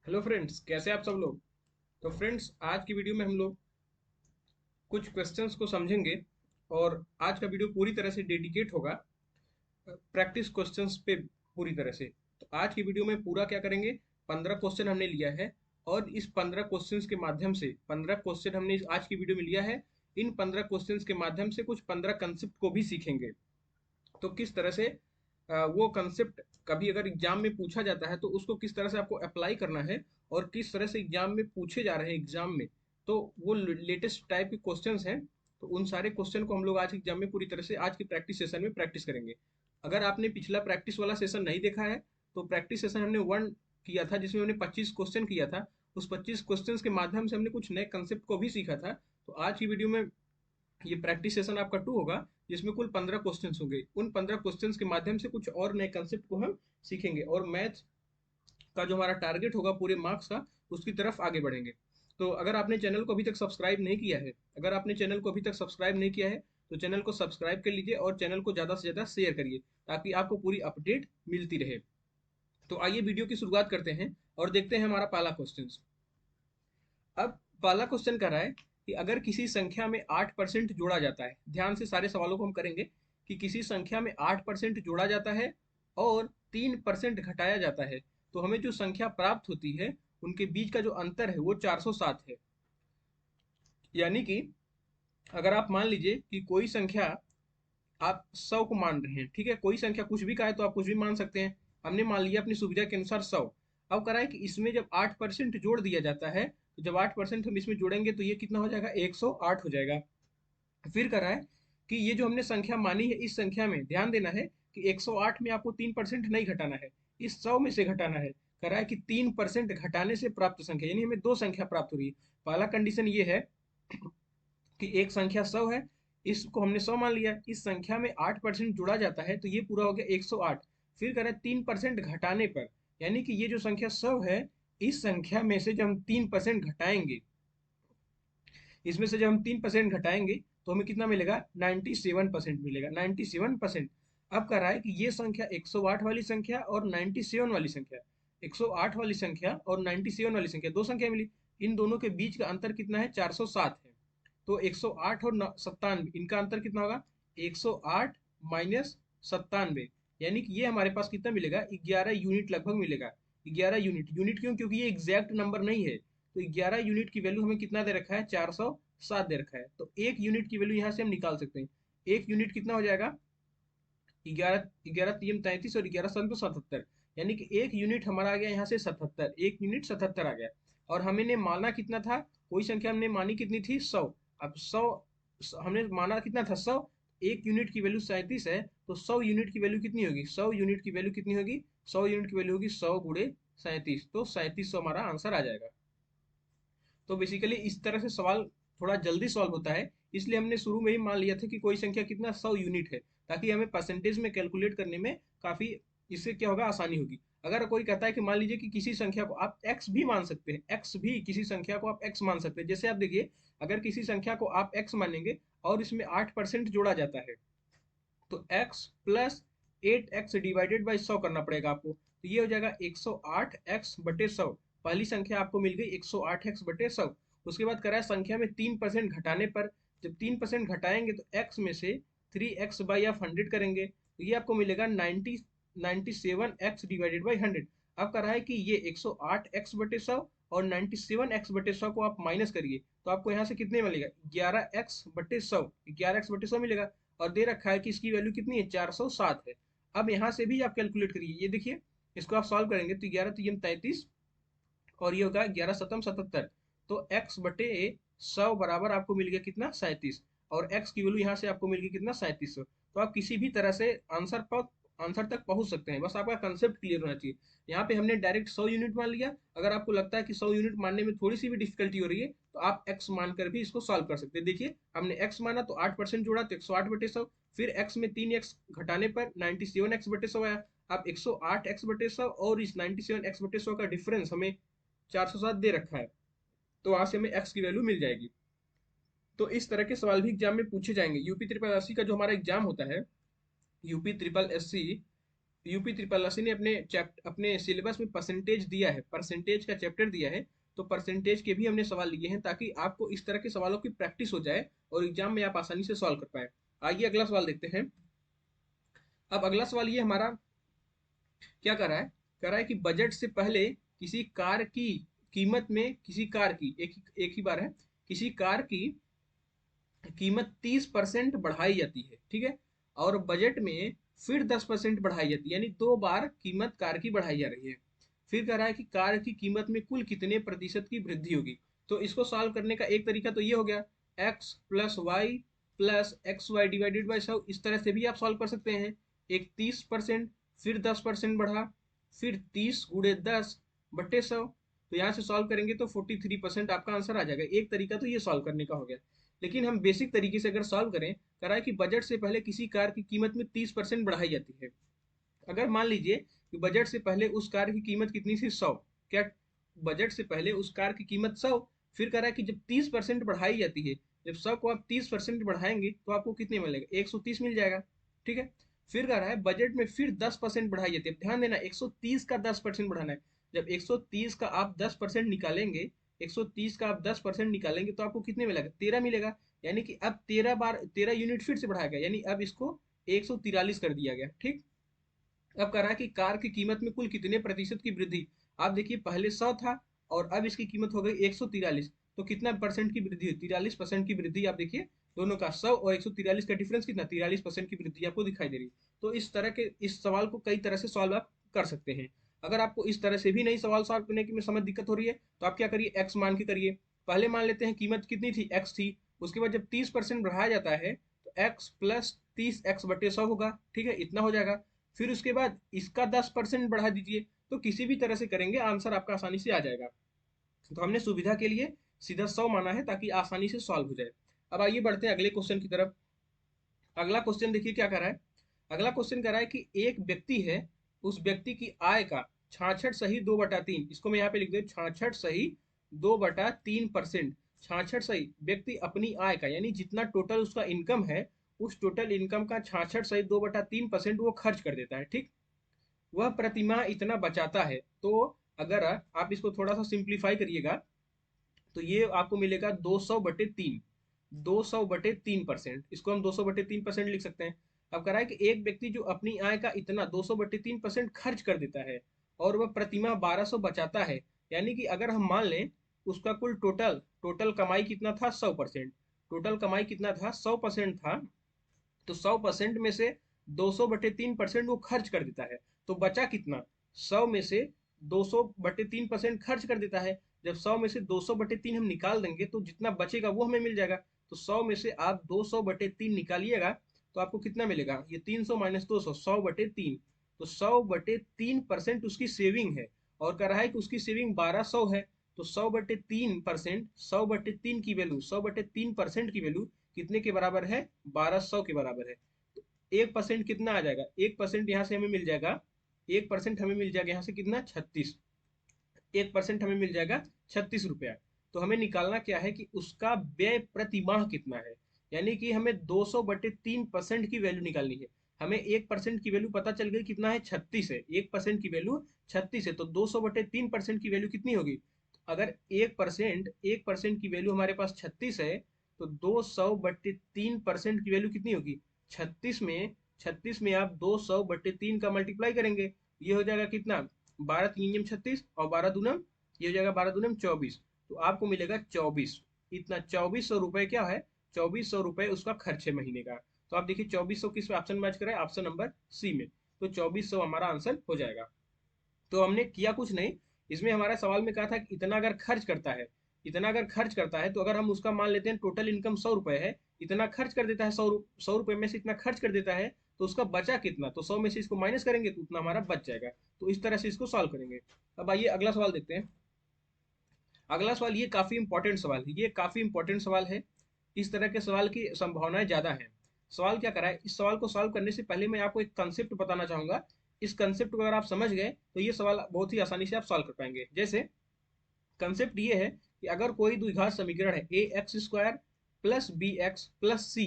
Hello friends, कैसे आप सब लोग। तो फ्रेंड्स, आज की वीडियो में हम लोग कुछ क्वेश्चंस को समझेंगे। और आज का वीडियो पूरी तरह से डेडिकेट होगा प्रैक्टिस क्वेश्चंस पे पूरी तरह से। तो आज की वीडियो में पूरा क्या करेंगे, 15 क्वेश्चन हमने लिया है। और इस 15 क्वेश्चंस के माध्यम से 15 क्वेश्चन हमने आज की वीडियो में लिया है। इन 15 क्वेश्चंस के माध्यम से कुछ 15 कंसेप्ट को भी सीखेंगे। तो किस तरह से वो कंसेप्ट कभी अगर एग्जाम में पूछा जाता है तो उसको किस तरह से आपको अप्लाई करना है, और किस तरह से एग्जाम में पूछे जा रहे हैं एग्जाम में। तो वो लेटेस्ट टाइप के क्वेश्चंस हैं। तो उन सारे क्वेश्चन को हम लोग आज एग्जाम में पूरी तरह से आज की प्रैक्टिस सेशन में प्रैक्टिस करेंगे। अगर आपने पिछला प्रैक्टिस वाला सेशन नहीं देखा है, तो प्रैक्टिस सेशन हमने वन किया था जिसमें हमने 25 क्वेश्चन किया था। उस 25 क्वेश्चन के माध्यम से हमने कुछ नए कंसेप्ट को भी सीखा था। तो आज की वीडियो में ये प्रैक्टिस सेशन आपका 2 होगा, जिसमें कुल 15 क्वेश्चन होंगे। उन 15 क्वेश्चन के माध्यम से कुछ और नए कंसेप्ट को हम सीखेंगे, और मैथ का जो हमारा टारगेट होगा पूरे मार्क्स का, उसकी तरफ आगे बढ़ेंगे। तो अगर आपने चैनल को अभी तक सब्सक्राइब नहीं किया है, अगर आपने चैनल को अभी तक सब्सक्राइब नहीं किया है, तो चैनल को सब्सक्राइब कर लीजिए और चैनल को ज़्यादा से ज़्यादा शेयर करिए, ताकि आपको पूरी अपडेट मिलती रहे। तो आइए वीडियो की शुरुआत करते हैं और देखते हैं हमारा पहला क्वेश्चन। अब पहला क्वेश्चन कर रहा है कि अगर किसी संख्या में 8% जोड़ा जाता है, ध्यान से सारे सवालों को हम करेंगे, कि किसी संख्या में 8% जोड़ा जाता है और 3% घटाया जाता है, तो हमें जो संख्या प्राप्त होती है उनके बीच का जो अंतर है वो 407 है। यानी कि अगर आप मान लीजिए कि कोई संख्या, आप 100 को मान रहे हैं, ठीक है, कोई संख्या कुछ भी का है तो आप कुछ भी मान सकते हैं। हमने मान लिया अपनी सुविधा के अनुसार 100। अब करा है कि इसमें जब 8% जोड़ दिया जाता है, तो जब 8% हम इसमें जोड़ेंगे तो ये कितना हो जाएगा, 108 हो जाएगा। फिर करा है कि ये जो हमने संख्या मानी है, इस संख्या में ध्यान देना है कि 108 में आपको 3% नहीं घटाना है, इस 100 में से घटाना है। करा है कि 3% घटाने से प्राप्त संख्या, यानी हमें दो संख्या प्राप्त हो रही है। पहला कंडीशन ये है कि एक संख्या 100 है, इसको हमने 100 मान लिया, इस संख्या में 8% जुड़ा जाता है, तो ये पूरा हो गया 108। फिर करें 3% घटाने पर, यानी कि ये जो संख्या 100 है, इस संख्या में से जब हम 3% घटाएंगे, इसमें से जब हम 3% घटाएंगे तो हमें कितना मिलेगा, 97% मिलेगा, 97%। अब कह रहा है कि ये संख्या 108 वाली संख्या और 97 वाली संख्या, 108 वाली संख्या और 97 वाली संख्या, दो संख्या मिली, इन दोनों के बीच का अंतर कितना है, 407 है। तो 108 और 97, इनका अंतर कितना होगा, 108 माइनस 97, यानी कि ये हमारे पास कितना मिलेगा, 11 यूनिट लगभग मिलेगा। 11 यूनिट, यूनिट क्यों, क्योंकि ये एग्जैक्ट नंबर नहीं है। तो 11 यूनिट की वैल्यू हमें कितना दे रखा है, 407 दे रखा है। तो एक यूनिट की वैल्यू यहाँ से हम निकाल सकते हैं। एक यूनिट कितना हो जाएगा, 11 11 3 33 और 11 7 77, यानी कि एक यूनिट हमारा आ गया यहाँ से 77, एक यूनिट 77 आ गया। और हमने माना कितना था, कोई संख्या हमने मानी कितनी थी, 100। अब 100 हमने माना कितना था, 100। एक यूनिट की वैल्यू 37 है, तो 100 यूनिट की वैल्यू कितनी होगी, 100 यूनिट की वैल्यू कितनी होगी, 100 यूनिट की वैल्यू होगी 100 गुणे 37, तो 3700 हमारा आंसर आ जाएगा। तो बेसिकली इस तरह से सवाल थोड़ा जल्दी सॉल्व होता है, इसलिए हमने शुरू में ही मान लिया था कि कोई संख्या कितना 100 यूनिट है, ताकि हमें परसेंटेज में कैलकुलेट करने में काफी, इससे क्या होगा, आसानी होगी। अगर कोई कहता है कि मान लीजिए कि किसी संख्या को आप x भी मान सकते हैं, x भी, किसी संख्या को आप x मान सकते हैं, जैसे आप देखिए, अगर किसी संख्या को आप x मानेंगे और इसमें 8% जोड़ा जाता है, तो x plus 8x divided by 100 करना पड़ेगा आपको, तो ये हो जाएगा 108x बटे 100। पहली संख्या आपको मिल गई 108x बटे 100। उसके बाद करा है संख्या में 3% घटाने पर, जब 3% घटाएंगे तो x में से 3x बाई आप 100 करेंगे, तो ये आपको मिलेगा 97x डिवाइडेड बाई 100। अब करा है कि ये 108x बटे 100 और 97x बटे 100 को आप माइनस करिए, तो आपको यहाँ से कितने मिलेगा, 11x बटे 100, 11x बटे 100 मिलेगा। और दे रखा है कि इसकी वैल्यू कितनी है, 407 है। अब यहाँ से भी आप कैलकुलेट करिए, ये देखिए, इसको आप सॉल्व करेंगे तो 11 3 33 और ये होगा 11 7 77। तो x बटे 100 बराबर आपको मिल गया कितना, 37। और x की वैल्यू यहाँ से आपको मिल गई कितना, 3700। तो आप किसी भी तरह से आंसर तक पहुंच सकते हैं, बस आपका कंसेप्ट क्लियर होना चाहिए। यहाँ पे हमने डायरेक्ट 100 यूनिट मान लिया। अगर आपको लगता है कि 100 यूनिट मानने में थोड़ी सी भी डिफिकल्टी हो रही है, तो आप x मानकर भी इसको सॉल्व कर सकते हैं। देखिए, हमने x माना तो 8% जोड़ा तो 108 बटे 100, फिर x में 3x घटाने पर 97x बटे 100 आया। अब 108x बटे 100 और इस 97x बटे 100 का डिफरेंस हमें 407 दे रखा है, तो वहां से हमें x की वैल्यू मिल जाएगी। तो इस तरह के सवाल भी एग्जाम में पूछे जाएंगे। यूपी ट्रिपल एससी का जो हमारा एग्जाम होता है, UP triple SC, UP triple ने अपने सिलेबस में परसेंटेज दिया है, परसेंटेज का चैप्टर दिया है, तो परसेंटेज के भी हमने सवाल लिए हैं ताकि आपको इस तरह के सवालों की प्रैक्टिस हो जाए और एग्जाम में आप आसानी से सॉल्व कर पाए। आइए अगला सवाल देखते हैं। अब अगला सवाल ये हमारा क्या कर रहा है कि बजट से पहले किसी कार की कीमत में, किसी कार की एक ही बार है, किसी कार की कीमत 30% बढ़ाई जाती है, ठीक है, और बजट में फिर 10% बढ़ाई जाती है, यानी 2 बार कीमत कार की बढ़ाई जा रही है। फिर कह रहा है कि कार की कीमत में कुल कितने प्रतिशत की वृद्धि होगी। तो इसको सॉल्व करने का एक तरीका तो ये हो गया, x plus Y plus x y divided by 100, इस तरह से भी आप सॉल्व कर सकते हैं। एक 30%, फिर 10% बढ़ा, फिर 30 × 10 / 100, तो यहाँ से सॉल्व करेंगे तो 43% आपका आंसर आ जाएगा। एक तरीका तो ये सॉल्व करने का हो गया। लेकिन हम बेसिक तरीके से अगर सॉल्व करें, कह रहा है कि बजट से पहले किसी कार की कीमत में 30% बढ़ाई जाती है। अगर मान लीजिए कि बजट से पहले उस कार की कीमत कितनी थी, 100, क्या बजट से पहले उस कार की कीमत 100, फिर कह रहा है कि जब 30% बढ़ाई जाती है, जब 100 को आप 30% बढ़ाएंगे तो आपको कितने मिलेगा, 130 मिल जाएगा, ठीक है। फिर कह रहा है बजट में फिर 10% बढ़ाई जाती है। ध्यान देना, 130 का 10% बढ़ाना है। जब 130 का आप 10% निकालेंगे, 130 का आप 10% निकालेंगे तो आपको कितने मिलेगा, 13 मिलेगा। यानी कि अब 13 यूनिट फिर से बढ़ाया गया, यानी अब इसको 143 कर दिया गया, ठीक। अब कह रहा है कि कार की कीमत में कुल कितने प्रतिशत की वृद्धि। आप देखिए पहले 100 था और अब इसकी कीमत हो गई 143, तो कितना परसेंट की वृद्धि हुई, 43% की वृद्धि। आप देखिए दोनों का 100 और 143 का डिफरेंस कितना, 43% की वृद्धि आपको दिखाई दे रही है। तो इस तरह के इस सवाल को कई तरह से सॉल्व आप कर सकते हैं। अगर आपको इस तरह से भी नहीं सवाल सॉल्व करने की में समझ दिक्कत हो रही है, तो आप क्या करिए, एक्स मान के करिए। पहले मान लेते हैं कीमत कितनी थी, एक्स थी। उसके बाद जब 30% बढ़ाया जाता है तो एक्स प्लस 30x/100 होगा, ठीक है, इतना हो जाएगा। फिर उसके बाद इसका 10% बढ़ा दीजिए, तो किसी भी तरह से करेंगे आंसर आपका आसानी से आ जाएगा। तो हमने सुविधा के लिए सीधा 100 माना है ताकि आसानी से सॉल्व हो जाए। अब आइए बढ़ते हैं अगले क्वेश्चन की तरफ। अगला क्वेश्चन देखिए क्या कर रहा है। अगला क्वेश्चन कर रहा है कि एक व्यक्ति है, उस व्यक्ति की आय का 66 सही 2/3, इसको मैं यहाँ पे लिख दे 66 सही 2/3%। 66 सही व्यक्ति अपनी आय का, यानी जितना टोटल उसका इनकम है, उस टोटल इनकम का 66 सही 2/3% वो खर्च कर देता है, ठीक। वह प्रतिमाह इतना बचाता है। तो अगर आप इसको थोड़ा सा सिंप्लीफाई करिएगा तो ये आपको मिलेगा 200/3, 200/3%, इसको हम 200/3% लिख सकते हैं। अब कह रहा है कि एक व्यक्ति जो अपनी आय का इतना 200/3% खर्च कर देता है और वह प्रतिमाह 1200 बचाता है, यानी कि अगर हम मान लें उसका कुल टोटल टोटल कमाई कितना था, 100%, टोटल कमाई कितना था, 100% था, तो 100% में से 200/3% वो खर्च कर देता है, तो बचा कितना, 100 में से 200/3% खर्च कर देता है। जब 100 में से 200/3 हम निकाल देंगे तो जितना बचेगा वो हमें मिल जाएगा। तो 100 में से आप 200/3 निकालिएगा तो आपको कितना मिलेगा, ये 300 माइनस 200, 100/3। तो 100/3% उसकी सेविंग है, और कह रहा है कि उसकी सेविंग 1200 है। तो 100/3%, 100/3 की वैल्यू, 100/3% की वैल्यू कितने के बराबर है, 1200 के बराबर है। तो 1% कितना आ जाएगा, 1% यहाँ से हमें मिल जाएगा, 1% हमें मिल जाएगा यहाँ से कितना, 36, 1% हमें मिल जाएगा 36 रुपया। तो हमें निकालना क्या है कि उसका व्यय प्रति माह कितना है, यानी कि हमें 200/3% की वैल्यू निकालनी है। हमें 1% की वैल्यू पता चल गई कितना है, 36 है, 1% की वैल्यू 36 है, तो 200/3% की वैल्यू कितनी होगी। अगर 1% की वैल्यू हमारे पास 36 है, तो 200/3% की वैल्यू कितनी होगी, 36 में आप 200/3 का मल्टीप्लाई करेंगे, ये हो जाएगा कितना, 12×3 = 36 और 12×2 ये हो जाएगा 12×2 = 24। तो आपको मिलेगा 24, इतना 2400 रुपये क्या है, 2400 रुपये उसका खर्च है महीने का। तो आप देखिए 2400 किस ऑप्शन मैच करें, ऑप्शन नंबर सी में। तो 2400 हमारा आंसर हो जाएगा। तो हमने किया कुछ नहीं, इसमें हमारा सवाल में कहा था कि इतना अगर खर्च करता है, इतना अगर खर्च करता है, तो अगर हम उसका मान लेते हैं टोटल इनकम 100 रुपये है, इतना खर्च कर देता है, 100 रुपये में से इतना खर्च कर देता है, तो उसका बचा कितना, तो 100 में से इसको माइनस करेंगे तो उतना हमारा बच जाएगा। तो इस तरह से इसको सॉल्व करेंगे। अब आइए अगला सवाल देखते हैं। अगला सवाल ये काफी इंपॉर्टेंट सवाल है, ये काफी इंपॉर्टेंट सवाल है, इस तरह के सवाल की संभावनाएं ज्यादा है। सवाल क्या करा है, इस सवाल को सॉल्व करने से पहले मैं आपको एक कंसेप्ट बताना चाहूंगा। इस कंसेप्ट को अगर आप समझ गए तो ये सवाल बहुत ही आसानी से आप सॉल्व कर पाएंगे। जैसे कंसेप्ट ये है कि अगर कोई द्विघात समीकरण है ax² plus B X plus C,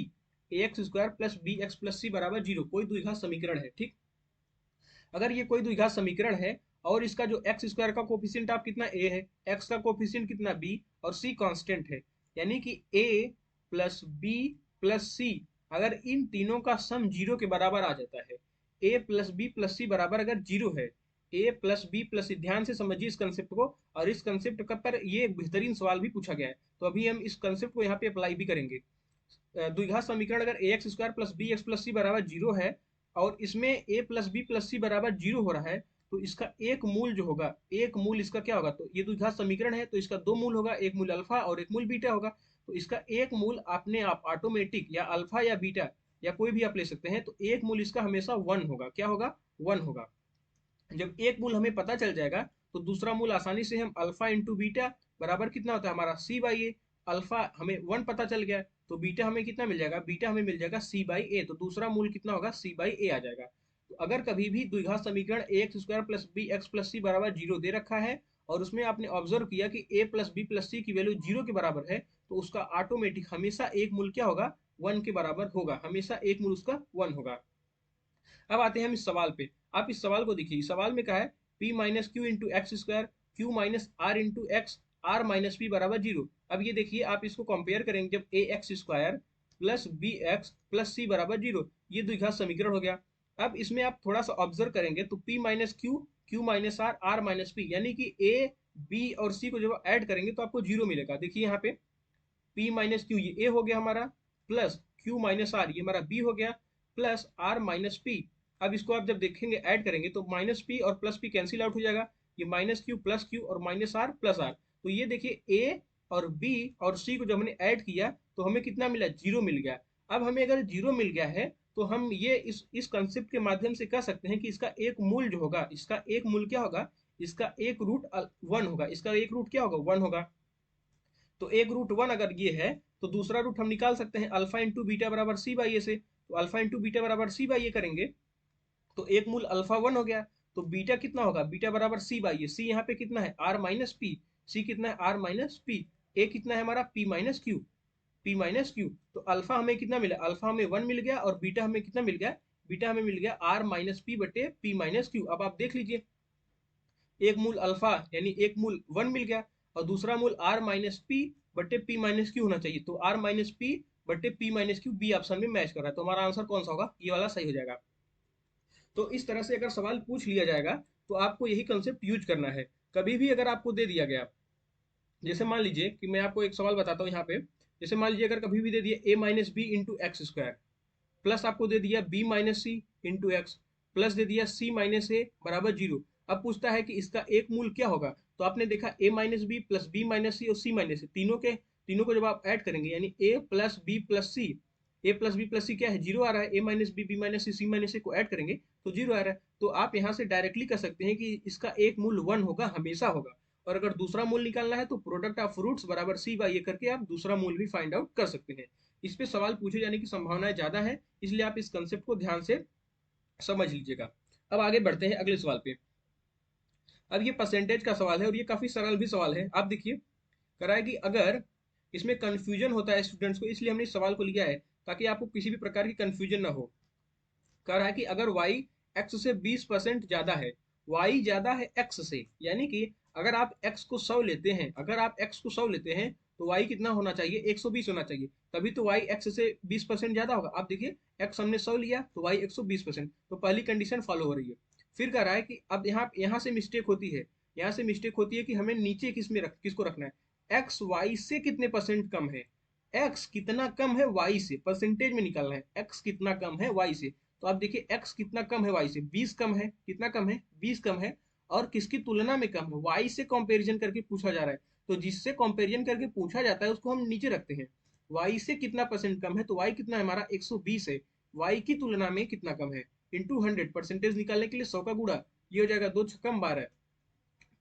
ax² plus B X plus C बराबर 0, कोई द्विघात समीकरण है, ठीक। अगर ये कोई द्विघात समीकरण है और इसका जो एक्स स्क्वायर का कोफिशिएंट आप कितना ए है, एक्स का कोफिशिएंट कितना बी और सी कांस्टेंट है, यानी कि ए प्लस बी प्लस सी, अगर इन तीनों का सम जीरो के बराबर आ जाता है, ए प्लस बी प्लस सी बराबर अगर जीरो है, ए प्लस बी प्लस सी, ध्यान से समझिए इस कंसेप्ट को, और इस कंसेप्ट का पर ये बेहतरीन सवाल भी पूछा गया है, तो अभी हम इस कंसेप्ट को यहाँ पे अप्लाई भी करेंगे। द्विघात समीकरण अगर A X square plus B X plus C बराबर जीरो है और इसमें A plus B plus C बराबर जीरो हो रहा है, तो इसका एक मूल जो होगा, एक मूल इसका क्या होगा, तो ये द्विघात समीकरण है तो इसका दो मूल होगा, एक मूल अल्फा और एक मूल बीटा होगा, तो इसका एक मूल अपने आप ऑटोमेटिक या अल्फा या बीटा या कोई भी आप ले सकते हैं, तो एक मूल इसका हमेशा वन होगा। क्या होगा? वन होगा। जब एक मूल हमें पता चल जाएगा तो दूसरा मूल आसानी से हम अल्फा इंटू बीटा बराबर कितना होता है हमारा सी बाई ए, अल्फा हमें वन पता चल गया तो बीटा हमें कितना मिल जाएगा, बीटा हमें मिल जाएगा सी बाई ए, तो दूसरा मूल कितना होगा, सी बाई ए आ जाएगा। तो अगर कभी भी द्विघात समीकरण A X square plus B X plus C बराबर जीरो दे रखा है और उसमें आपने ऑब्जर्व किया कि ए प्लस बी प्लस सी की वैल्यू जीरो के बराबर है, तो उसका ऑटोमेटिक हमेशा एक मूल क्या होगा, वन के बराबर होगा, हमेशा एक मूल उसका वन होगा। अब आते हैं हम इस सवाल पे। आप इस सवाल को देखिए, इस सवाल में कहा है p minus Q into X square Q minus R into X R minus P बराबर जीरो। अब ये देखिए आप इसको कंपेयर करेंगे, जब A X square plus B X plus C बराबर जीरो, ये द्विघात समीकरण हो गया। अब इसमें आप थोड़ा सा ऑब्जर्व करेंगे तो p minus q q minus r r minus p, यानी कि ए बी और सी को जब ऐड करेंगे तो आपको जीरो मिलेगा। देखिए यहाँ पे p माइनस क्यू ये a हो गया हमारा, प्लस q माइनस आर ये हमारा b हो गया, प्लस r माइनस p। अब इसको आप जब देखेंगे ऐड करेंगे तो माइनस p और प्लस p कैंसिल आउट हो जाएगा, ये माइनस क्यू प्लस क्यू और माइनस आर प्लस आर, तो ये देखिए a और b और c को जब हमने ऐड किया तो हमें कितना मिला, जीरो मिल गया। अब हमें अगर जीरो मिल गया है तो हम ये इस कंसेप्ट के माध्यम से कह सकते हैं कि इसका एक मूल जो होगा, इसका एक मूल क्या होगा, इसका एक रूट वन होगा, इसका एक रूट क्या होगा, वन होगा। तो एक रूट वन अगर ये है तो दूसरा रूट हम निकाल सकते हैं अल्फा इंटू बीटा बराबर सी बाई ए से, तो अल्फा इंटू बीटा बराबर सी बाई ए करेंगे तो एक मूल अल्फा वन हो गया, तो बीटा कितना होगा, बीटा बराबर सी बाई ए, सी यहाँ पे कितना है आर माइनस पी, सी कितना है आर माइनस पी, ए कितना है हमारा P minus Q, P minus Q. तो अल्फा हमें कितना मिला, अल्फा हमें वन मिल गया और बीटा हमें कितना मिल गया, बीटा हमें मिल गया आर माइनस पी बटे पी माइनस क्यू। अब आप देख लीजिए एक मूल अल्फा यानी एक मूल वन मिल गया और दूसरा मूल आर माइनस पी बटे पी माइनस क्यू होना चाहिए, तो आर माइनस पी बटे p minus q b option में मैच कर रहा है, तो हमारा आंसर कौन सा होगा, ये वाला सही हो जाएगा। तो इस तरह से अगर सवाल पूछ लिया जाएगा तो आपको यही कंसेप्ट यूज करना है। कभी भी अगर आपको दे दिया गया, जैसे मान लीजिए कि मैं आपको एक सवाल बताता हूँ यहाँ पे, जैसे मान लीजिए अगर कभी भी दे दिया A minus B into X square, plus आपको दे दिया B minus C into X, plus दे दिया सी माइनस ए बराबर जीरो। अब पूछता है कि इसका एक मूल क्या होगा, तो आपने देखा A minus B plus B minus C और सी माइनस सी, तीनों को जब आप ऐड करेंगे यानी ए प्लस बी प्लस सी, ए प्लस बी प्लस सी क्या है, जीरो आ रहा है, ए माइनस बी बी माइनस सी सी माइनस सी को ऐड करेंगे तो जीरो आ रहा है, तो आप यहाँ से डायरेक्टली कह सकते हैं कि इसका एक मूल वन होगा, हमेशा होगा। और अगर दूसरा मूल निकालना है तो प्रोडक्ट ऑफ फ्रूट्स बराबर सी बाई ए करके आप दूसरा मूल भी फाइंड आउट कर सकते हैं। इस पे सवाल पूछे जाने की संभावनाएं ज्यादा है, इसलिए आप इस कंसेप्ट को ध्यान से समझ लीजिएगा। अब आगे बढ़ते हैं अगले सवाल पे। अब ये परसेंटेज का सवाल है और ये काफी सरल भी सवाल है। आप देखिए करा है कि अगर इसमें कंफ्यूजन होता है स्टूडेंट्स को, इसलिए हमने इस सवाल को लिया है ताकि आपको किसी भी प्रकार की कंफ्यूजन ना हो। कह रहा है कि अगर y x से 20% ज्यादा है, y ज्यादा है x से, यानी कि अगर आप x को 100 लेते हैं, अगर आप x को 100 लेते हैं तो y कितना होना चाहिए, 120 होना चाहिए, तभी तो y x से 20% ज्यादा होगा। आप देखिए x हमने 100 लिया तो y 120%, तो पहली कंडीशन फॉलो हो रही है। फिर कह रहा है कि अब यहाँ से मिस्टेक होती है, यहाँ से मिस्टेक होती है कि हमें नीचे किसको रखना है, x y से कितने परसेंट कम है, x कितना कम है y से, परसेंटेज में निकालना है x कितना कम है y से। तो आप देखिए x कितना कम है y से, 20 कम है, कितना कम है, 20 कम है, और किसकी तुलना में कम है, y से कंपैरिजन करके पूछा जा रहा है, तो जिससे कंपैरिजन करके पूछा जाता है उसको हम नीचे रखते हैं। y से कितना परसेंट कम है, तो y कितना है हमारा 120 है, y की तुलना में कितना कम है, इंटू 100, परसेंटेज निकालने के लिए 100 का गुणा, ये हो जाएगा 2 छक्कम 12,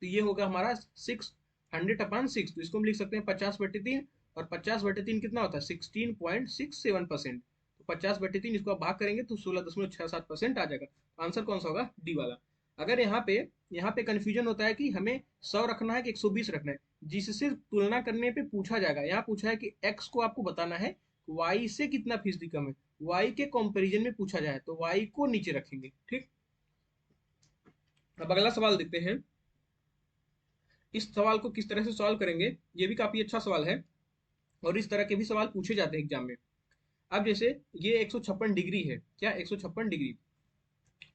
तो ये होगा हमारा 600/6, तो इसको हम लिख सकते हैं 50/3, और 50/3 कितना होता है 16.67%, तो 50/3 इसको आप भाग करेंगे तो 16.67% आ जाएगा। आंसर कौन सा होगा, डी वाला। अगर यहाँ पे कंफ्यूजन होता है कि हमें 100 रखना है कि 120 रखना है, जिससे तुलना करने पे पूछा जाएगा। यहाँ पूछा है कि x को आपको बताना है y से कितना फीसदी कम है, y के कंपैरिजन में पूछा जाए तो y को नीचे रखेंगे, ठीक। अब अगला सवाल देखते हैं। इस सवाल को किस तरह से सॉल्व करेंगे, ये भी काफी अच्छा सवाल है और इस तरह के भी सवाल पूछे जाते हैं एग्जाम में। अब जैसे ये 156 डिग्री है, क्या 156 डिग्री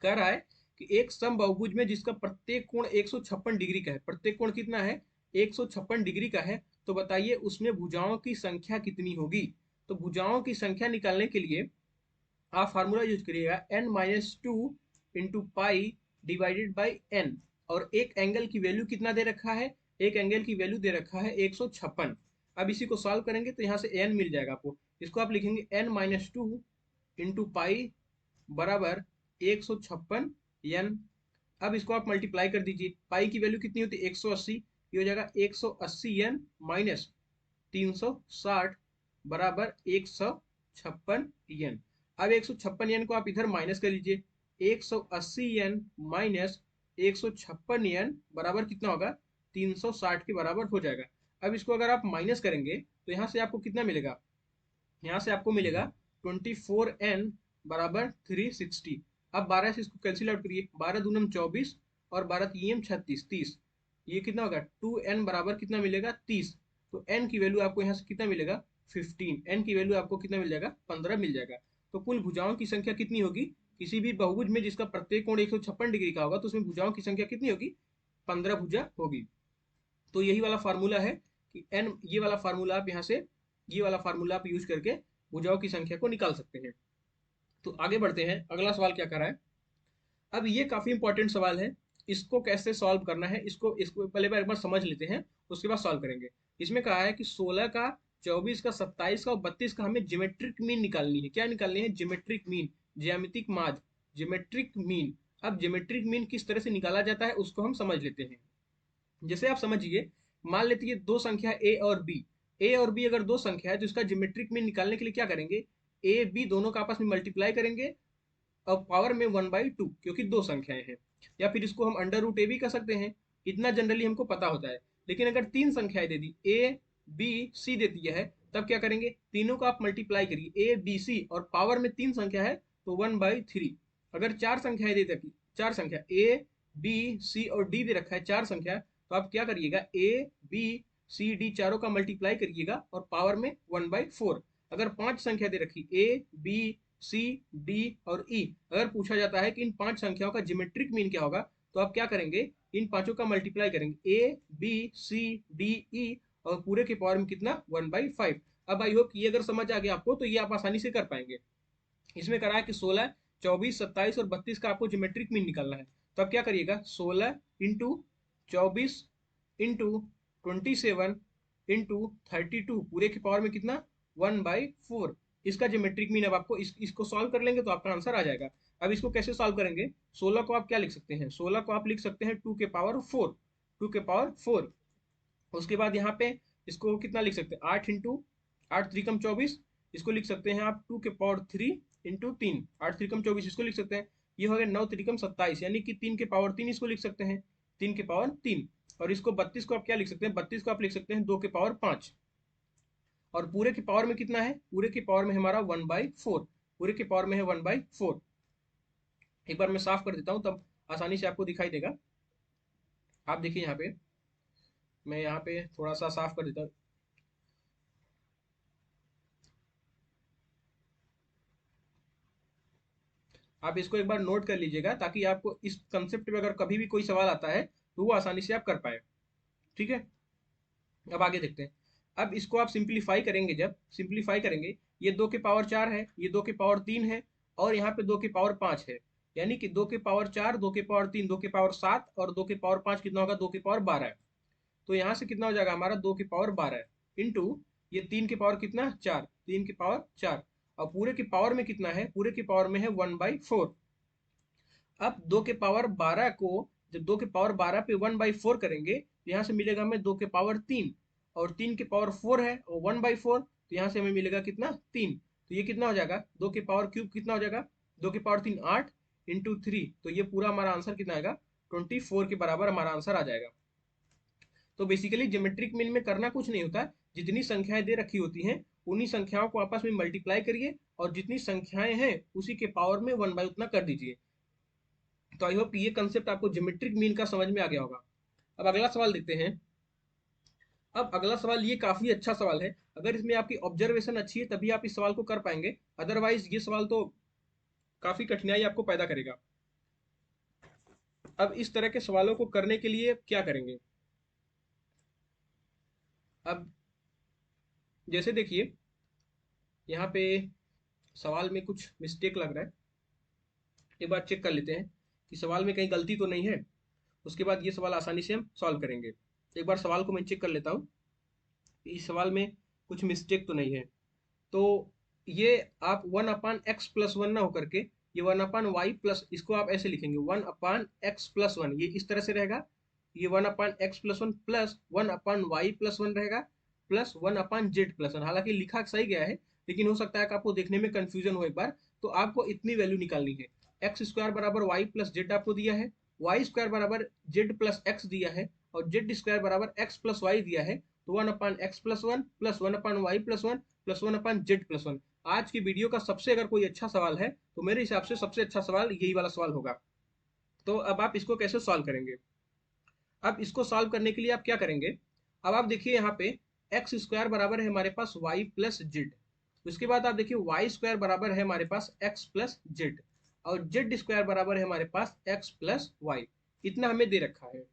कह रहा है कि एक समबाहुभुज में जिसका प्रत्येक कोण 156 डिग्री का है, प्रत्येक कोण कितना है 156 डिग्री का है, तो बताइए उसमें भुजाओं की संख्या कितनी होगी। तो भुजाओं की संख्या निकालने के लिए आप फार्मूला यूज करिएगा n-2 into pi divided by n. और एक एंगल की वैल्यू कितना दे रखा है, एक एंगल की वैल्यू दे रखा है 156। अब इसी को सॉल्व करेंगे तो यहाँ से n मिल जाएगा आपको, इसको आप लिखेंगे n-2 इंटू पाई बराबर 156 n। अब इसको आप मल्टीप्लाई कर दीजिए, पाई की वैल्यू कितनी होती है 180, ये हो जाएगा 180 n माइनस 360 बराबर 156 n। अब 156 n को आप इधर माइनस कर लीजिए, 180 n माइनस 156 n बराबर कितना होगा 360 के बराबर हो जाएगा। अब इसको अगर आप माइनस करेंगे तो यहाँ से आपको कितना मिलेगा, यहाँ से आपको मिलेगा 24n बराबर 360। अब 12 से इसको कैंसिल आउट करिए, 12 दूनम 24 और 12 तीन 36, 30। ये कितना होगा 2n बराबर कितना मिलेगा 30। तो n की वैल्यू आपको यहाँ से कितना मिलेगा 15। n की वैल्यू आपको कितना मिल जाएगा 15 मिल जाएगा। तो कुल भुजाओं की संख्या कितनी होगी, किसी भी बहुभुज में जिसका प्रत्येक कोण 156 डिग्री का होगा तो उसमें भुजाओं की संख्या कितनी होगी 15 भुजा होगी। तो यही वाला फार्मूला है कि n, ये वाला फार्मूला आप यहाँ से, ये वाला फार्मूला आप यूज करके भुजाओं की संख्या को निकाल सकते हैं। तो आगे बढ़ते हैं, अगला सवाल क्या कर रहा है। अब ये काफी इंपॉर्टेंट सवाल है, इसको कैसे सॉल्व करना है, इसको इसको पहले एक बार समझ लेते हैं, उसके बाद सॉल्व करेंगे। इसमें कहा है कि 16 का, 24 का, 27 का और 32 का हमें ज्योमेट्रिक मीन निकालनी है। क्या निकालनी है, ज्योमेट्रिक मीन, ज्यामितिक माध्य, ज्योमेट्रिक मीन। अब ज्योमेट्रिक मीन किस तरह से निकाला जाता है उसको हम समझ लेते हैं। जैसे आप समझिए, मान लेते हैं दो संख्या ए और बी, ए और बी अगर दो संख्या है तो इसका ज्योमेट्रिक मीन निकालने के लिए क्या करेंगे, ए बी दोनों का आपस में मल्टीप्लाई करेंगे और पावर में 1/2, क्योंकि दो संख्याएं हैं। या फिर इसको हम अंडर रूट ए भी कर सकते हैं, इतना जनरली हमको पता होता है। लेकिन अगर तीन संख्याएं दे दी, ए बी सी दे दिया है, तब क्या करेंगे, तीनों का आप मल्टीप्लाई करिए, ए बी सी और पावर में तीन संख्या है तो 1/3। अगर चार संख्याएं दे रखी, चार संख्या ए बी सी और डी दे रखा है चार संख्या, तो आप क्या करिएगा, ए बी सी डी चारों का मल्टीप्लाई करिएगा और पावर में 1/4। अगर पांच संख्या दे रखी, ए बी सी डी और ई, अगर पूछा जाता है कि इन पांच संख्याओं का ज्योमेट्रिक मीन क्या होगा, तो आप क्या करेंगे, इन पांचों का मल्टीप्लाई करेंगे, A B C D E और पूरे के पावर में कितना 1/5। अब आई होप ये अगर समझ आ गया आपको तो ये आप आसानी से कर पाएंगे। इसमें करा है कि 16, 24, 27 और 32 का आपको ज्योमेट्रिक मीन निकालना है। तो आप क्या करिएगा, 16 इंटू 24 इंटू 27 इंटू 32 पूरे के पावर में कितना 1/4। इसका ज्योमेट्रिक मीन अब आपको इसको सॉल्व कर लेंगे तो आपका आंसर आ जाएगा। अब इसको कैसे सॉल्व करेंगे, 16 को आप क्या लिख सकते हैं, 16 को आप लिख सकते हैं 2 के पावर 4, 2 के पावर 4। उसके बाद यहाँ पे इसको कितना लिख सकते हैं, 8 इंटू 8 3 24, इसको लिख सकते हैं आप 2 के पावर 3 इंटू 3, 8 3 24 इसको लिख सकते हैं। ये हो गया 9 3 27, यानी कि 3 के पावर 3 इसको लिख सकते हैं, 3 के पावर 3। और इसको 32 को आप क्या लिख सकते हैं, 32 को आप लिख सकते हैं 2 के पावर 5। और पूरे के पावर में कितना है, पूरे के पावर में हमारा 1/4, पूरे के पावर में है 1/4। एक बार मैं साफ कर देता हूँ तब आसानी से आपको दिखाई देगा। आप देखिए यहाँ पे, मैं यहाँ पे थोड़ा सा साफ कर देता हूँ। आप इसको एक बार नोट कर लीजिएगा ताकि आपको इस कंसेप्ट में अगर कभी भी कोई सवाल आता है तो वो आसानी से आप कर पाए। ठीक है, अब आगे देखते हैं। अब इसको आप सिंप्लीफाई करेंगे, जब सिंप्लीफाई करेंगे, ये 2 के पावर 4 है, ये 2 के पावर 3 है और यहाँ पे 2 के पावर 5 है, यानी कि 2 के पावर 4, 2 के पावर 3, 2 के पावर 7 और 2 के पावर 5 कितना होगा, 2 के पावर 12 है। तो यहाँ से कितना हो जाएगा हमारा 2 के पावर 12 इंटू ये 3 के पावर कितना 4, 3 के पावर 4 और पूरे के पावर में कितना है, पूरे के पावर में है 1/4। अब 2 के पावर 12 को जब 2 के पावर 12 पे 1/4 करेंगे तो यहाँ से मिलेगा हमें 2 के पावर 3 और 3 के पावर 4 है और 1/4, तो यहाँ से हमें मिलेगा कितना 3। तो ये कितना हो जाएगा, 2 के पावर क्यूब कितना हो जाएगा, 2 के पावर 3 8 इंटू 3, तो ये पूरा हमारा आंसर कितना आएगा 24 के बराबर हमारा आंसर आ जाएगा। तो बेसिकली ज्योमेट्रिक मीन में करना कुछ नहीं होता, जितनी संख्याएं दे रखी होती हैं उन्हीं संख्याओं को आपस में मल्टीप्लाई करिए और जितनी संख्याएं हैं उसी के पावर में 1/, उतना कर दीजिए। तो आई होप कि ये कंसेप्ट आपको ज्योमेट्रिक मीन का समझ में आ गया होगा। अब अगला सवाल देखते हैं। अब अगला सवाल ये काफी अच्छा सवाल है, अगर इसमें आपकी ऑब्जर्वेशन अच्छी है तभी आप इस सवाल को कर पाएंगे, अदरवाइज ये सवाल तो काफी कठिनाई आपको पैदा करेगा। अब इस तरह के सवालों को करने के लिए क्या करेंगे? अब जैसे देखिए, यहाँ पे सवाल में कुछ मिस्टेक लग रहा है, एक बार चेक कर लेते हैं कि सवाल में कहीं गलती तो नहीं है। उसके बाद ये सवाल आसानी से हम सॉल्व करेंगे। एक बार सवाल को मैं चेक कर लेता हूँ कि इस सवाल में कुछ मिस्टेक तो नहीं है। तो ये आप 1/x+1 ना होकर के ये 1/y प्लस, इसको आप ऐसे लिखेंगे 1/x+1, ये इस तरह से रहेगा। ये 1/x+1 प्लस 1/y+1 रहेगा, प्लस 1/z+1। हालांकि लिखा सही गया है, लेकिन हो सकता है कि आपको देखने में कंफ्यूजन हो एक बार। तो आपको इतनी वैल्यू निकालनी है। एक्स स्क्वायर बराबर वाई प्लस जेड आपको दिया है, वाई स्क्वायर बराबर जेड प्लस एक्स दिया है, और जेड स्क्वायर बराबर एक्स प्लस वाई दिया है। तो 1/x+1 plus 1/y+1 plus 1/z+1। आज की वीडियो का सबसे अगर कोई अच्छा सवाल है तो मेरे हिसाब से सबसे अच्छा सवाल यही वाला सवाल होगा। तो अब आप इसको कैसे सॉल्व करेंगे? अब इसको सॉल्व करने के लिए आप क्या करेंगे? अब आप देखिए यहाँ पे एक्स स्क्वायर बराबर है हमारे पास वाई प्लस जेड। उसके बाद आप देखिए वाई स्क्वायर बराबर है हमारे पास एक्स प्लस जेड, और जेड स्क्वायर बराबर है हमारे पास एक्स प्लस वाई। इतना हमें दे रखा है।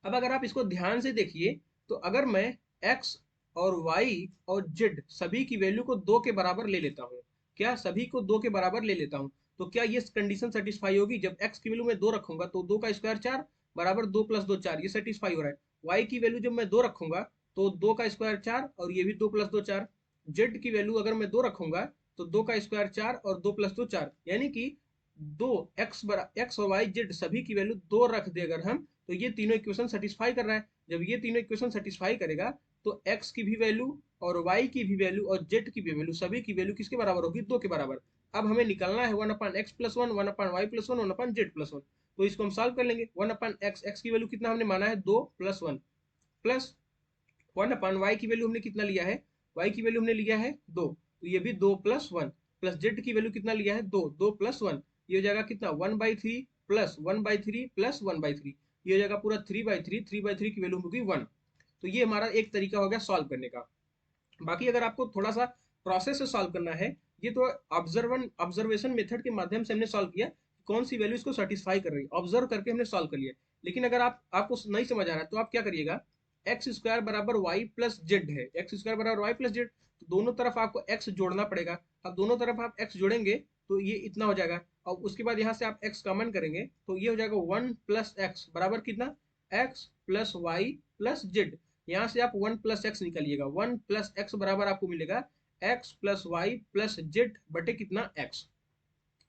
अब अगर आप इसको ध्यान से देखिए, तो अगर मैं x और y और z सभी की वैल्यू को 2 के बराबर ले लेता हूँ, क्या सभी को 2 के बराबर ले लेता हूँ, तो क्या ये कंडीशन सेटिस्फाई होगी? जब x की वैल्यू मैं 2 रखूंगा तो 2 का स्क्वायर 4 बराबर 2 प्लस 2 4, ये सेटिस्फाई हो रहा है। y की वैल्यू जब मैं 2 रखूंगा तो 2 का स्क्वायर 4 और ये भी 2 प्लस 2 4। z की वैल्यू अगर मैं 2 रखूंगा तो 2 का स्क्वायर 4 और 2 प्लस 2 4, यानी कि दो एक्स और वाई जेड सभी की वैल्यू 2 रख दे अगर हम, तो ये तीनों इक्वेशन सेटिस्फाई कर रहा है। जब ये तीनों इक्वेशन सेटिस्फाई करेगा तो x की भी वैल्यू और y की भी वैल्यू और z की भी वैल्यू, सभी की वैल्यू किसके बराबर होगी? 2 के बराबर। अब हमें निकालना है 1/x+1 1/y+1 1/z+1। तो इसको हम सॉल्व कर लेंगे। 1/x, x की वैल्यू कितना हमने माना है? 2 प्लस 1, प्लस 1/y की वैल्यू हमने कितना लिया है? y की वैल्यू हमने लिया है 2, तो ये भी 2 प्लस 1, प्लस z की वैल्यू कितना लिया है? 2, 2 प्लस 1, ये हो जाएगा कितना? 1/3 प्लस 1/3 प्लस 1/3, ये हो जाएगा पूरा 3/3, 3/3 की वैल्यू होगी 1। तो ये हमारा एक तरीका हो गया सॉल्व करने का। बाकी अगर आपको थोड़ा सा प्रोसेस से सॉल्व करना है, ये तो ऑब्जर्वेशन मेथड के माध्यम से हमने सॉल्व किया, कौन सी वैल्यू इसको सेटिस्फाई कर रही है, ऑब्जर्व करके हमने सॉल्व कर लिया। लेकिन अगर आपको नहीं समझ आ रहा है तो आप क्या करिएगा, एक्स स्क्वायर बराबर वाई प्लस जेड है, एक्स स्क्वायर बराबर वाई प्लस जेड, तो दोनों तरफ आपको एक्स जोड़ना पड़ेगा। अब दोनों तरफ आप एक्स जोड़ेंगे तो ये इतना हो जाएगा, और उसके बाद यहाँ से आप एक्स कॉमन करेंगे तो ये हो जाएगा 1 प्लस एक्स बराबर कितना? X plus Y plus z. यहाँ से आप 1 प्लस एक्स निकालिएगा, 1 प्लस एक्स बराबर आपको मिलेगा x plus Y plus z बटे कितना? एक्स।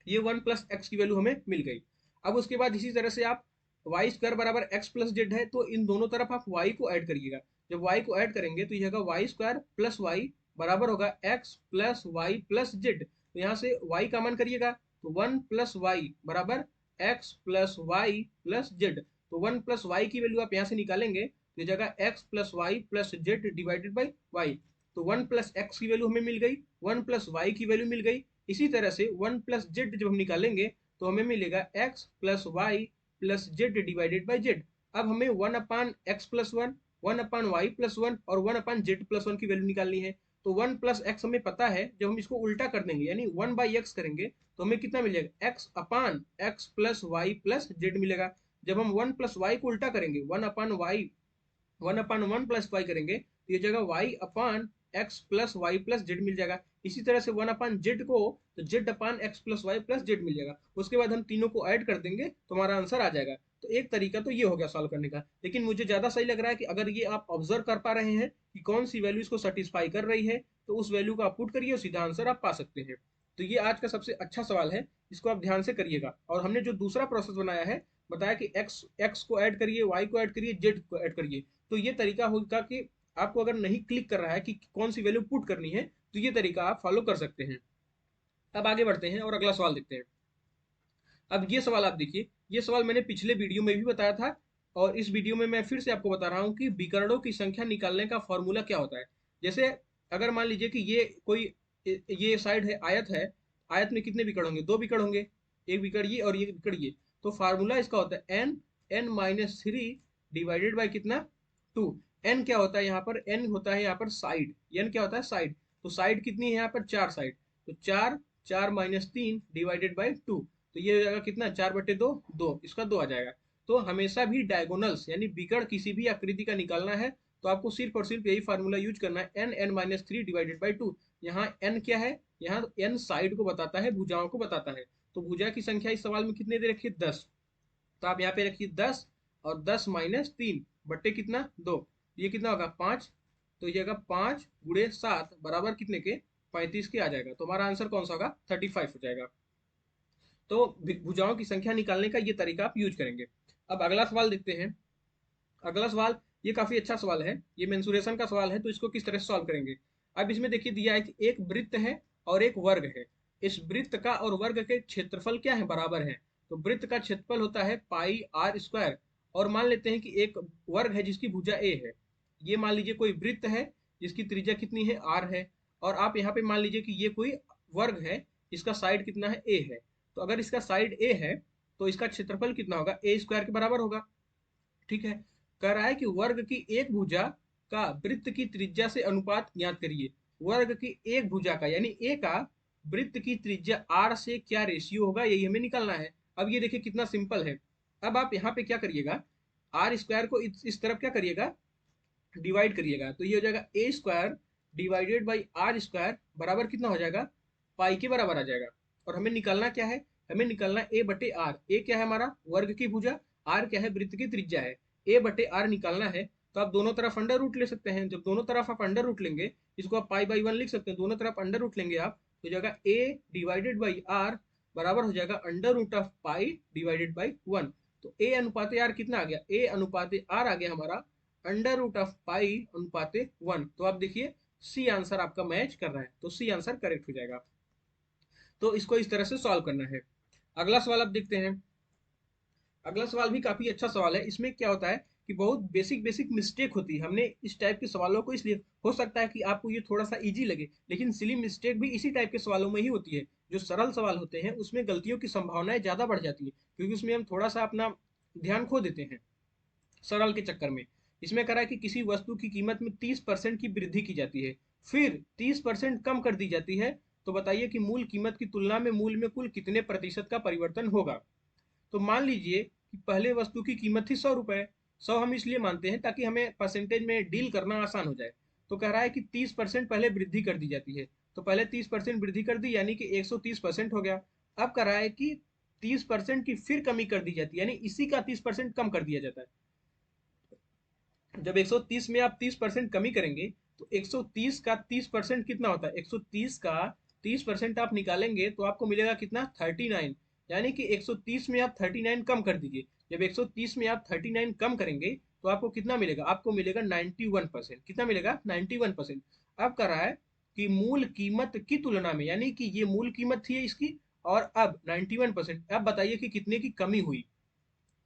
ये 1 प्लस एक्स की वैल्यू हमें मिल गई। अब उसके बाद इसी तरह से आप वाई स्क्वायर बराबर एक्स प्लस जेड है, तो इन दोनों तरफ आप वाई को ऐड करिएगा। जब वाई को ऐड करेंगे तो यह होगा वाई स्क्वायर प्लस वाई बराबर होगा x plus Y plus z. तो यहाँ से वाई कॉमन करिएगा, तो 1 प्लस वाई बराबर x plus Y plus z. तो 1 प्लस वाई की वैल्यू आप यहाँ से निकालेंगे तो जगह x plus Y plus z divided by y. तो 1 प्लस एक्स की वैल्यू हमें मिल गई, 1 प्लस वाई की वैल्यू मिल गई। इसी तरह से 1 प्लस जेड जब हम निकालेंगे तो हमें मिलेगा x plus Y plus z divided by z. अब हमें 1/x+1 1/y+1 और 1/z+1 की वैल्यू निकालनी है। तो 1 प्लस एक्स हमें पता है, जब हम इसको उल्टा कर देंगे यानी 1/x करेंगे तो हमें कितना मिल जाएगा? X upon X plus Y plus Z मिलेगा। जब हम 1 प्लस वाई को उल्टा करेंगे 1/1 प्लस वाई करेंगे तो ये जगह Y upon X plus Y plus Z मिल जाएगा। इसी तरह से 1/z को तो Z upon X plus Y plus Z मिल जाएगा। उसके बाद हम तीनों को ऐड कर देंगे तो हमारा आंसर आ जाएगा। तो एक तरीका तो ये हो गया सॉल्व करने का, लेकिन मुझे ज्यादा सही लग रहा है कि अगर ये आप ऑब्जर्व कर पा रहे हैं कि कौन सी वैल्यू इसको सेटिस्फाई कर रही है, तो उस वैल्यू को आप पुट करिए और सीधा आंसर आप पा सकते हैं। तो ये आज का सबसे अच्छा सवाल है, इसको आप ध्यान से करिएगा। और हमने जो दूसरा प्रोसेस बनाया है, बताया कि एक्स एक्स को ऐड करिए, वाई को ऐड करिए, जेड को ऐड करिए, तो ये तरीका होगा कि आपको अगर नहीं क्लिक कर रहा है कि कौन सी वैल्यू पुट करनी है, तो ये तरीका आप फॉलो कर सकते हैं। अब आगे बढ़ते हैं और अगला सवाल देखते हैं। अब ये सवाल आप देखिए, ये सवाल मैंने पिछले वीडियो में भी बताया था, और इस वीडियो में मैं फिर से आपको बता रहा हूँ कि विकर्णों की संख्या निकालने का फॉर्मूला क्या होता है। जैसे अगर मान लीजिए कि ये कोई ये साइड है, आयत है, आयत में कितने विकर्ण होंगे? 2 विकर्ण होंगे, एक विकर्ण ये और एक विकर्ण ये। तो फार्मूला इसका होता है n, n minus three divided by कितना, 2। एन क्या होता है यहाँ पर, एन होता है यहाँ पर साइड, एन क्या होता है साइड, तो साइड कितनी है यहाँ पर 4 साइड, तो 4, 4 माइनस 3 डिवाइडेड बाई 2, तो ये हो जाएगा कितना 4/2, 2, इसका 2 आ जाएगा। तो हमेशा भी डायगोनल्स यानी विकर्ण किसी भी आकृति का निकालना है तो आपको सिर्फ और सिर्फ यही फार्मूला यूज करना है, n, n minus three divided by 2। यहाँ एन क्या है, यहाँ एन साइड को बताता है, भुजाओं को बताता है, तो भुजा की संख्या इस सवाल में कितने दे रखी है 10, तो आप यहाँ पे रखिए 10 और 10 माइनस 3 बट्टे कितना 2, ये कितना होगा 5, तो ये होगा 5 गुणे 7 बराबर कितने के 35 के आ जाएगा, तो हमारा आंसर कौन सा होगा 35 हो जाएगा। तो भुजाओं की संख्या निकालने का ये तरीका आप यूज करेंगे। अब अगला सवाल देखते हैं। अगला सवाल ये काफी अच्छा सवाल है, ये मेंसुरेशन का सवाल है, तो इसको किस तरह से सॉल्व करेंगे। अब इसमें देखिए दिया है कि एक वृत्त है और एक वर्ग है, इस वृत्त का और वर्ग के क्षेत्रफल क्या है, बराबर है। तो वृत्त का क्षेत्रफल होता है पाई आर स्क्वायर, और मान लेते हैं कि एक वर्ग है जिसकी भुजा ए है। ये मान लीजिए कोई वृत्त है जिसकी त्रिज्या कितनी है आर है, और आप यहाँ पे मान लीजिए कि ये कोई वर्ग है, इसका साइड कितना है ए है। तो अगर इसका साइड ए है तो इसका क्षेत्रफल कितना होगा, ए स्क्वायर के बराबर होगा। ठीक है, कह रहा है कि वर्ग की एक भुजा का वृत्त की त्रिज्या से अनुपात ज्ञात करिए। वर्ग की एक भुजा का यानी ए का वृत्त की त्रिज्या आर से क्या रेशियो होगा, यही हमें निकालना है। अब ये देखिए कितना सिंपल है। अब आप यहाँ पे क्या करिएगा, आर स्क्वायर को इस तरफ क्या करिएगा, डिवाइड करिएगा, तो ये हो जाएगा A square divided by R square बराबर कितना हो जाएगा, पाई के बराबर आ जाएगा। और हमें निकालना क्या है, हमें निकालना ए बटे आर। ए क्या है हमारा वर्ग की भुजा, आर क्या है वृत्त की त्रिज्या है, ए बटे आर निकालना है। तो आप दोनों तरफ अंडर रूट ले सकते हैं, जब दोनों तरफ आप अंडर रूट लेंगे, इसको आप पाई बाई 1 लिख सकते हैं, दोनों तरफ अंडर रूट लेंगे आप, तो जाएगा ए डिवाइडेड बाई आर बराबर हो जाएगा under root of pi divided by 1। तो ए अनुपात आर कितना आ गया, ए अनुपात आर आ गया हमारा अंडर रूट ऑफ पाई अनुपाते 1। तो आप देखिए सी आंसर आपका मैच कर रहा है, तो सी आंसर करेक्ट हो जाएगा। तो इसको इस तरह से सॉल्व करना है। अगला सवाल आप देखते हैं। अगला सवाल भी काफी अच्छा सवाल है। इसमें क्या होता है कि बहुत बेसिक बेसिक मिस्टेक होती है। हमने इस टाइप के सवालों को इसलिए, हो सकता है कि आपको ये थोड़ा सा इजी लगे, लेकिन सिली मिस्टेक भी इसी टाइप के सवालों में ही होती है। जो सरल सवाल होते हैं उसमें गलतियों की संभावनाएं ज्यादा बढ़ जाती है, क्योंकि उसमें हम थोड़ा सा अपना ध्यान खो देते हैं सरल के चक्कर में। इसमें करा है कि किसी वस्तु की कीमत में 30% की वृद्धि की जाती है, फिर 30% कम कर दी जाती है, तो बताइए कि मूल कीमत की तुलना में मूल्य में कुल कितने प्रतिशत का परिवर्तन होगा। तो मान लीजिए कि पहले वस्तु की कीमत थी 100 रुपए, 100 हम इसलिए मानते हैं ताकि हमें परसेंटेज में डील करना आसान हो जाए। तो कह रहा है कि 30% पहले वृद्धि कर दी जाती है, तो पहले 30% वृद्धि कर दी यानी कि 130% हो गया। अब कह रहा है कि 30% की फिर कमी कर दी जाती है, यानी इसी का 30% कम कर दिया जाता है। जब 130 में आप 30% कमी करेंगे तो 130 का 30% कितना होता है, 130 का 30% आप निकालेंगे तो आपको मिलेगा कितना 39, यानी कि 130 में आप 39 कम कर दीजिए। जब 130 में आप 39 कम करेंगे तो आपको कितना मिलेगा, आपको मिलेगा 91%। कितना मिलेगा 91%। अब कर रहा है कि मूल कीमत की तुलना में, यानी कि ये मूल कीमत थी इसकी, और अब 91%, अब बताइए कि कितने की कमी हुई,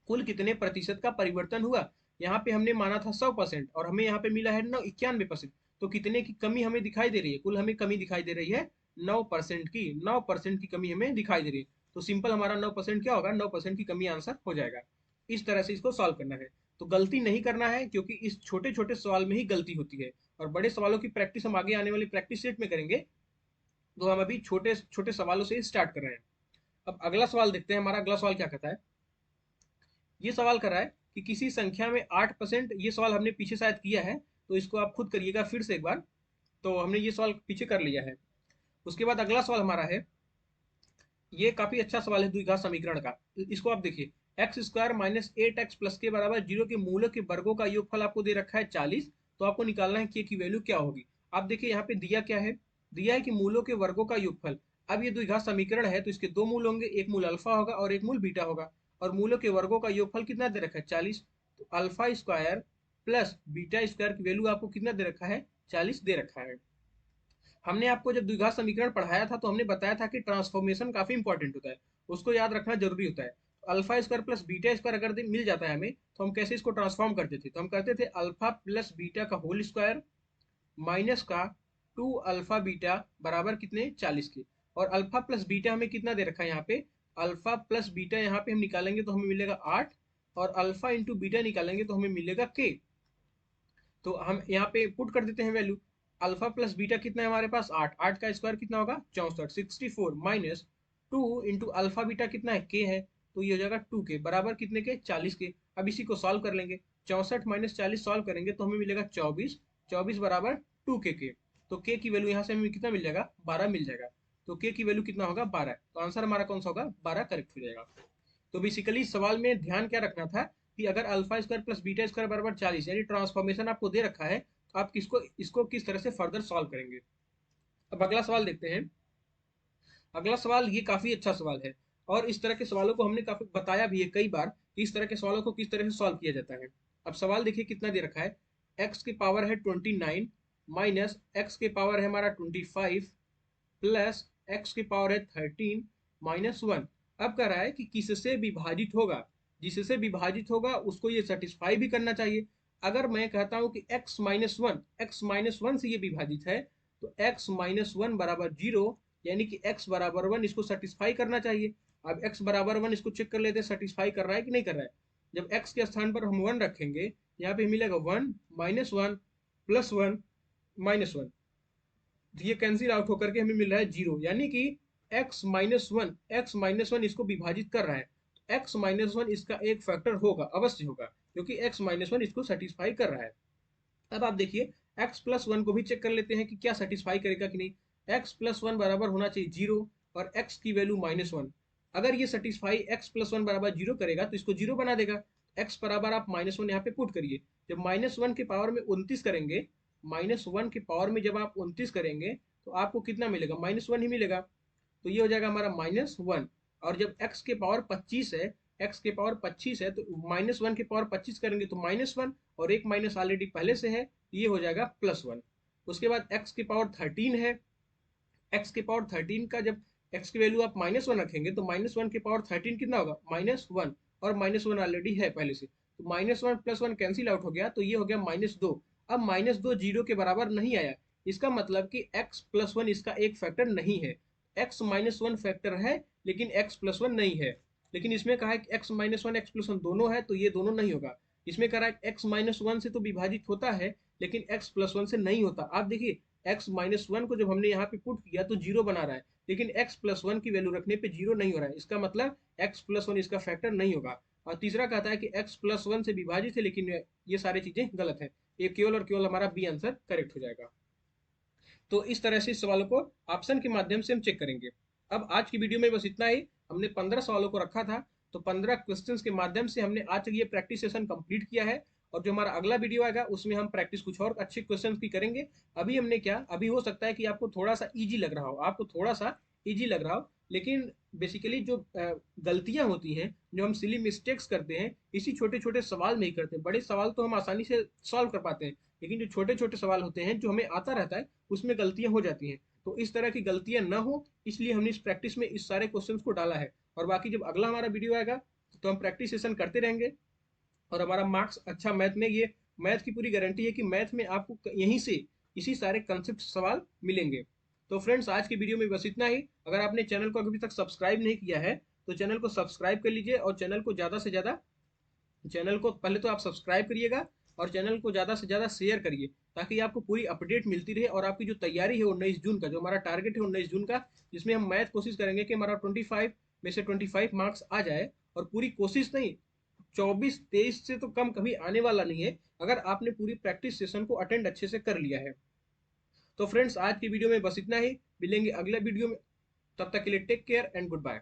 कुल कितने प्रतिशत का परिवर्तन हुआ। यहाँ पे हमने माना था 100% और हमें यहाँ पे मिला है 91%, तो कितने की कमी हमें दिखाई दे रही है, कुल हमें कमी दिखाई दे रही है 9% की, 9% की कमी हमें दिखाई दे रही है। तो सिंपल हमारा 9% क्या होगा, 9% की कमी आंसर हो जाएगा। इस तरह से इसको सॉल्व करना है। तो गलती नहीं करना है, क्योंकि इस छोटे छोटे सवाल में ही गलती होती है, और बड़े सवालों की प्रैक्टिस हम आगे आने वाली प्रैक्टिस सेट में करेंगे। तो हम अभी छोटे छोटे सवालों से स्टार्ट कर रहे हैं। अब अगला सवाल देखते हैं। हमारा अगला सवाल क्या कहता है, ये सवाल कर रहा है कि किसी संख्या में 8%, ये सवाल हमने पीछे शायद किया है, तो इसको आप खुद करिएगा फिर से एक बार। तो हमने ये सवाल पीछे कर लिया है। उसके बाद अगला सवाल हमारा है, ये काफी अच्छा सवाल है द्विघात समीकरण का। इसको आप देखिए, x square minus 8x plus के बराबर 0 के मूलों के वर्गों का योगफल आपको दे रखा है 40। तो आपको निकालना है कि की वैल्यू क्या होगी। आप देखिए यहाँ पे दिया क्या है, दिया है कि मूलों के वर्गों का योगफल। अब ये द्विघात समीकरण है तो इसके दो मूल होंगे, एक मूल अल्फा होगा और एक मूल बीटा होगा, और मूलों के वर्गों का योगफल कितना दे रखा है 40। तो alpha square plus beta square की वैल्यू आपको कितना दे रखा है, 40 दे रखा है। हमने आपको जब द्विघात समीकरण पढ़ाया था तो हमने बताया था कि ट्रांसफॉर्मेशन काफी इंपॉर्टेंट होता है, उसको याद रखना जरूरी होता है। तो alpha square plus beta square अगर मिल जाता है हमें, तो हम कैसे इसको ट्रांसफॉर्म करते थे, तो हम करते थे अल्फा प्लस बीटा का होल स्क्वायर माइनस का 2 अल्फा बीटा बराबर कितने 40 के। और अल्फा प्लस बीटा हमें कितना दे रखा है यहाँ पे अल्फा प्लस बीटा यहाँ पे हम निकालेंगे तो हमें मिलेगा 8, और अल्फा इंटू बीटा निकालेंगे तो हमें मिलेगा के। तो हम यहाँ पे पुट कर देते हैं वैल्यू। अल्फा प्लस बीटा कितना है हमारे पास 8, 8 का स्क्वायर कितना होगा 64, 64 माइनस 2 इंटू अल्फा बीटा कितना है के है, तो ये हो जाएगा 2 के बराबर कितने के 40 के। अब इसी को सॉल्व कर लेंगे, 64 माइनस 40 सॉल्व करेंगे तो हमें मिलेगा 24, 24 बराबर 2 के। तो के की वैल्यू यहाँ से हमें कितना मिल जाएगा 12 मिल जाएगा। तो के की वैल्यू कितना होगा 12, तो आंसर हमारा कौन सा होगा 12 करेक्ट हो जाएगा। तो बेसिकली सवाल में ध्यान क्या रखना था कि अगर alpha square plus beta square बराबर 40 यानी ट्रांसफॉर्मेशन आपको दे रखा है, तो आप इसको किस तरह से फर्दर सॉल्व करेंगे। अब अगला सवाल देखते हैं। अगला सवाल ये काफी अच्छा सवाल है, और इस तरह के सवालों को हमने काफी बताया भी है कई बार कि इस तरह के सवालों को किस तरह से सॉल्व किया जाता है। अब सवाल देखिए कितना दे रखा है, एक्स की पावर है 29 माइनस एक्स की पावर है हमारा 25 प्लस एक्स की पावर है 13 माइनस 1। अब कह रहा है कि किससे विभाजित होगा, जिससे विभाजित होगा उसको ये सेटिस्फाई भी करना चाहिए। अगर मैं कहता हूं कि x-1 से ये विभाजित है, तो x-1 बराबर 0, यानी कि x बराबर 1 इसको सेटिस्फाई करना चाहिए। अब x बराबर 1 इसको चेक कर लेते हैं सेटिस्फाई कर रहा है कि नहीं कर रहा है। जब x के स्थान पर हम 1 रखेंगे, यहाँ पे मिलेगा 1 माइनस 1 प्लस 1 माइनस 1, ये कैंसिल आउट होकर के हमें मिल रहा है 0, यानी कि x-1 इसको विभाजित कर रहा है। x-1 इसका एक फैक्टर होगा, अवश्य होगा, क्योंकि x-1 इसको सेटिस्फाई कर रहा है। अब आप देखिए x प्लस 1 को भी चेक कर लेते हैं कि क्या सेटिस्फाई करेगा कि नहीं। x प्लस 1 बराबर होना चाहिए 0 और x की वैल्यू -1। अगर ये सेटिस्फाई x प्लस 1 बराबर 0 करेगा तो इसको 0 बना देगा। x बराबर आप -1 यहाँ पे पुट करिए। जब -1 के पावर में 29 करेंगे, -1 के पावर में जब आप 29 करेंगे तो आपको कितना मिलेगा -1 ही मिलेगा। तो ये हो जाएगा हमारा -1। और जब x के पावर 25 है, x के पावर 25 है तो -1 के पावर 25 करेंगे तो -1, और एक माइनस ऑलरेडी पहले से है, ये हो जाएगा +1। उसके बाद x के पावर 13 है, x के पावर 13 का जब x की वैल्यू आप -1 रखेंगे तो -1 के पावर 13 कितना होगा -1, और -1 ऑलरेडी है पहले से, तो -1 + 1 कैंसिल आउट हो गया, तो ये हो गया -2। अब -2 0 के बराबर नहीं आया, इसका मतलब कि x + 1 इसका एक फैक्टर नहीं है। x - 1 फैक्टर है लेकिन x + 1 नहीं है। लेकिन इसमें कहा है कि x - 1 x + 1 दोनों है, तो ये दोनों नहीं होगा। इसमें कह रहा है x - 1 से तो विभाजित होता है लेकिन x + 1 से नहीं होता। आप देखिए x - 1 को जब हमने यहाँ पे पुट किया तो 0 बना रहा है, लेकिन x + 1 की वैल्यू रखने पे 0 नहीं हो रहा है, इसका मतलब x + 1 इसका फैक्टर नहीं होगा। और तीसरा कहता है कि x + 1 से विभाजित है, लेकिन ये सारी चीजें गलत है। ये केवल और केवल हमारा बी आंसर करेक्ट हो जाएगा। तो इस तरह से इस सवालों को ऑप्शन के माध्यम से हम चेक करेंगे। अब आज की वीडियो में बस इतना ही। हमने 15 सवालों को रखा था, तो 15 क्वेश्चंस के माध्यम से हमने आज ये प्रैक्टिस सेशन कंप्लीट किया है। और जो हमारा अगला वीडियो आएगा उसमें हम प्रैक्टिस कुछ और अच्छे क्वेश्चंस की करेंगे। अभी हमने क्या, अभी हो सकता है कि आपको थोड़ा सा ईजी लग रहा हो, लेकिन बेसिकली जो गलतियां होती हैं, जो हम सिली मिस्टेक्स करते हैं, इसी छोटे छोटे सवाल में ही करते हैं। बड़े सवाल तो हम आसानी से सॉल्व कर पाते हैं, लेकिन जो छोटे छोटे सवाल होते हैं जो हमें आता रहता है उसमें गलतियां हो जाती हैं। तो इस तरह की गलतियां ना हो, इसलिए हमने इस प्रैक्टिस में इस सारे क्वेश्चंस को डाला है। और बाकी जब अगला हमारा वीडियो आएगा तो हम प्रैक्टिस सेशन करते रहेंगे, और हमारा मार्क्स अच्छा मैथ में, ये मैथ की पूरी गारंटी है कि मैथ में आपको यहीं से इसी सारे कंसेप्ट सवाल मिलेंगे। तो फ्रेंड्स आज की वीडियो में बस इतना ही। अगर आपने चैनल को अभी तक सब्सक्राइब नहीं किया है तो चैनल को सब्सक्राइब कर लीजिए, और चैनल को ज़्यादा से ज़्यादा, चैनल को पहले तो आप सब्सक्राइब करिएगा और चैनल को ज़्यादा से ज़्यादा शेयर करिए, ताकि आपको पूरी अपडेट मिलती रहे। और आपकी जो तैयारी है 19 जून का, जो हमारा टारगेट है 19 जून का, जिसमें हम मैथ कोशिश करेंगे कि हमारा 25 में से 25 मार्क्स आ जाए। और पूरी कोशिश नहीं, 24-23 से तो कम कभी आने वाला नहीं है, अगर आपने पूरी प्रैक्टिस सेशन को अटेंड अच्छे से कर लिया है। तो फ्रेंड्स आज की वीडियो में बस इतना ही, मिलेंगे अगले वीडियो में, तब तक के लिए take care and good bye.